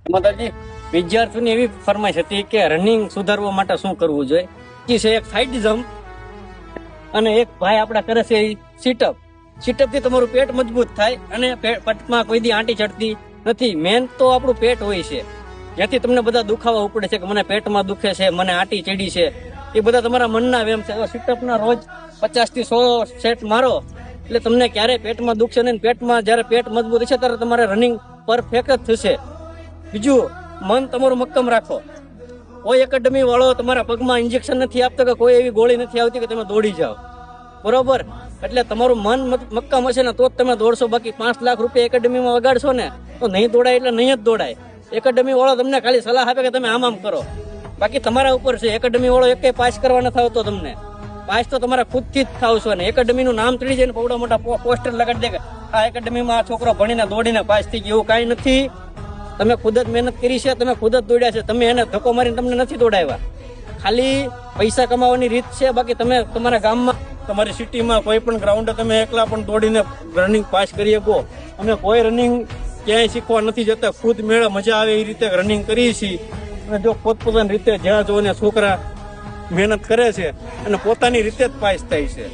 માતાજી, વિદ્યાર્થીઓની એવી ફરમાઈશ હતી કે રનિંગ સુધારવા માટે શું કરવું જોઈએ. ઈ છે એક સાઇડ જમ્પ અને એક ભાઈ આપડા કરે છે સીટઅપ. સીટઅપ થી તમારું પેટ મજબૂત થાય અને પેટમાં કોઈ દી આંટી ચડતી નથી. મેન તો આપણું પેટ હોય છે, જ્યાંથી તમને બધા દુખાવા ઉપડે છે કે મને પેટમાં દુખે છે, મને આંટી ચડી છે. એ બધા તમારા મનના વેમ છે. સીટઅપ ના રોજ 50 થી 100 સેટ મારો એટલે તમને ક્યારે પેટમાં દુખશે નહીં. પેટમાં જયારે પેટ મજબૂત હશે ત્યારે તમારે રનિંગ પરફેક્ટ જ થશે. બીજું, મન તમારું મક્કમ રાખો. કોઈ એકેડમી વાળો તમારા પગમાં ઇન્જેક્શન નથી આપતો કે કોઈ એવી ગોળી નથી આવતી કે તમે દોડી જાઓ, બરોબર? એટલે તમારું મન મક્કમ હશે ને તો જ તમે દોડશો. બાકી 5 લાખ રૂપિયા એકેડમીમાં વગાડશો ને તો નહીં દોડાય એટલે નહીં જ દોડાય. એકેડમી વાળો તમને ખાલી સલાહ આપે કે તમે આમ કરો, બાકી તમારા ઉપર છે. એકેડમી વાળો એક પાસ કરવા નથી આવતો. તમને પાસ તો તમારા ખુદથી જ થાવ છો ને. એકેડમી નું નામ ચડી જાય ને બહુ મોટા પોસ્ટર લગાડી દે કે આ એકેડમીમાં આ છોકરો ભણીને દોડીને પાસ થઈ ગયો. એવું કાંઈ નથી. તમે ખુદ જ મહેનત કરી છે, તમે ખુદ જ દોડ્યા છે. તમે એને ધક્કો મારીને તમને નથી દોડાવ્યા. ખાલી પૈસા કમાવાની રીત છે. બાકી તમે તમારા ગામમાં, તમારી સિટીમાં કોઈ પણ ગ્રાઉન્ડે તમે એકલા પણ દોડીને રનિંગ પાસ કરી શકો. અમે કોઈ રનિંગ ક્યાંય શીખવા નથી જતા. ખુદ મેળે મજા આવે એ રીતે રનિંગ કરીએ છીએ. અને જો પોતપોતાની રીતે જ્યાં જો ને છોકરા મહેનત કરે છે અને પોતાની રીતે જ પાસ થાય છે.